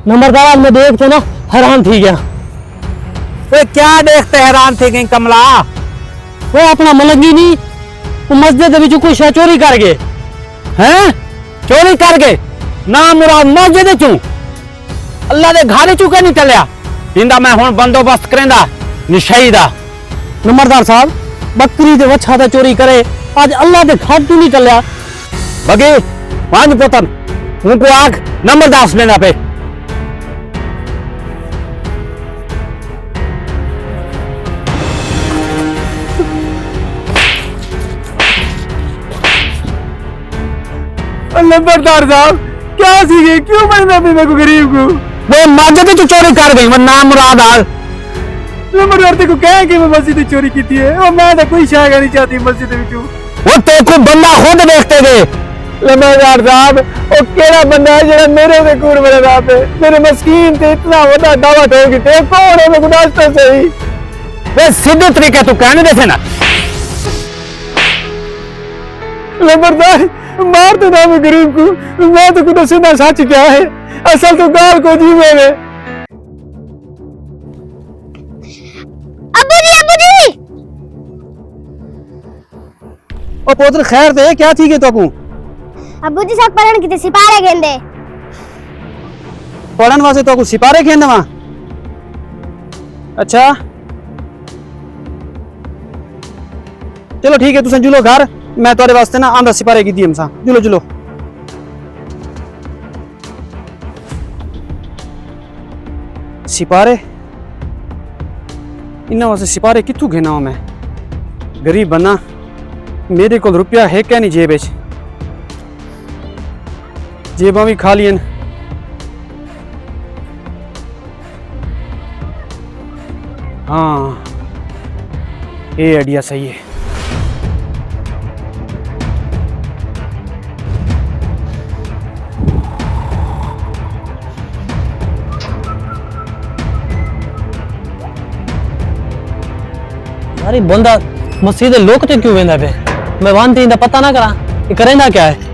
नंबरदार मैं देखते ना हैरान थी गया। वे क्या देखते हैरान थी गई कमला? वो अपना मलंगी नहीं वो मस्जिद विच कोई शै चोरी कर गए हैं? चोरी कर गए ना मुराद मस्जिद चू अल्लाह दे घर चू के नहीं चलिया इंदा मैं हुण बंदोबस्त करेंदा निशाई दा। नंबरदार साहब बकरी दे वछा दा चोरी करे आज अल्लाह दे घर तू नहीं चलिया। बगे पांच पुत्र उनको आग नंबरदार लेना पे। नंबरदार साहब क्या सीखे क्यों बनना पे मेरे को गरीब को? वो मस्जिद चू चोरी कर गई वो नाम मुराद आग। नंबरदार तेरे को कहे कि मैं मस्जिद चोरी की थी है और मैं तो कोई शय नहीं चाहती मस्जिद विचों। वो तेरे को बंदा खुद देखते गए। नंबरदार साहब वो केड़ा बंदा है जेड़ा मेरे पे कूड़ मेरे राह पे मेरे मस्कीन ते इतना बड़ा दावा ठोक के कौन है मैं गुनाह तो सही। वे सीधे तरीके तू कहने देते ना। नंबरदार मार तो ना मैं गरीब को मैं तो कुछ सीधा सच क्या है असल तो गाल को जी मेरे। अब्बू जी ओ पुत्र खैर थे क्या थी के तो को अब्बू जी सब पढ़न किते सिपारे गेंदे पढ़न वास्ते तो को सिपारे खेंदे वहां। अच्छा चलो ठीक है तुम जुलो घर मैं तोरे वास्ते ना आंदा सिपारे की दी हमसा जुलो जुलो। सिपारे इन्ना वास्ते सिपारे कित्थू घेना मैं गरीब बना मेरे को रुपया है क्या नहीं जेब जेबा भी खा लियन। हाँ ये आइडिया सही है। यार बंदा मस्जिद लोग तो क्यों वेंदा पे मैं वांती इंदा पता ना करा ये करेंदा क्या है।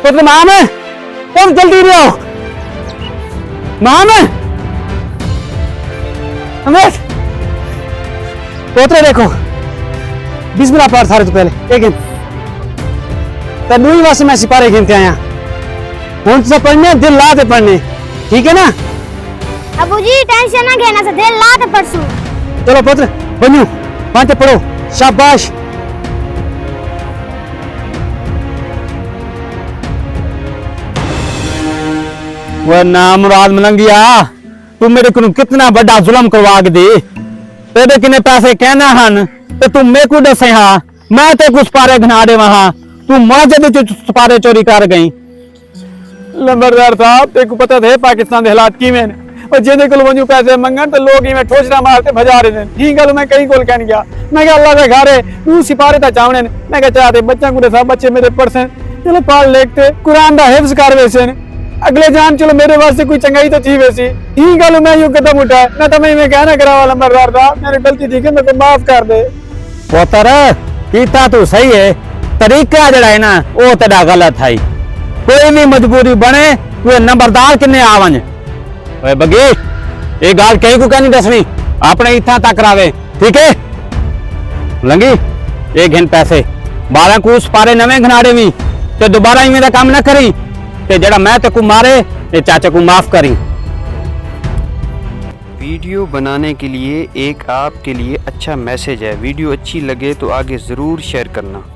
पुत्र माम है तुम जल्दी रहो माम है हमें पोतरे देखो बिस्मिल्लाह पढ़ सारे तो पहले एक तनुई वास्ते मैं सिपारे गिनते आया हूं तो पढ़ने दिल ला के पढ़ने ठीक है ना। अब्बू जी टेंशन ना घेना से दिल ला ते पढ़सू। चलो पुत्र बनो पांच पढ़ो शाबाश। वो नाम मुराद मलंगिया तू मेरे को कितना बड़ा जुल्म करवा के दे तेरे किने पैसे कहना हन ते तू मेरे को दसे हाँ मैं ते कुछ पारे घना दे वहां तू मस्जिद च पारे चोरी कर गई। नंबरदार साहब तेको पता थे पाकिस्तान के हालात किवें ने और जेदे कोल वंजू पैसे मंगन तो लोग इवें ठोचरा मारते भजा रहे ने। ठीक गल मैं कई कोल कहन गया मैं कहा अल्लाह दे घर है तू सिपारे ता चावणे ने मैं कहा चाहते बच्चा को सब बच्चे मेरे पढ़से चलो पढ़ लेते कुरान दा हिफ्ज कर वैसे ने अगले जान चलो मेरे वास्ते कोई चंगाई तो थी वैसी। ठीक गल मैं यूं कदम उठाया ना तो मैं इवें कहना करावा नंबरदार साहब मेरी गलती थी कि मेरे को माफ कर दे। पुत्र कीता तू सही है तरीका जड़ा है ना वो तेरा गलत है। कोई भी मजबूरी बने तू नंबरदार किन्ने आवन ओए बगे ये गाल कहीं को नहीं दसनी अपने इतना तक रावे ठीक है। लंगी ये घिन पैसे 12 को उस पारे नवे घनाड़े भी ते दोबारा इवें दा काम ना करी ते जड़ा मैं ते को मारे ये चाचा को माफ करी। वीडियो बनाने के लिए एक आपके लिए अच्छा मैसेज है। वीडियो अच्छी लगे तो आगे ज़रूर शेयर करना।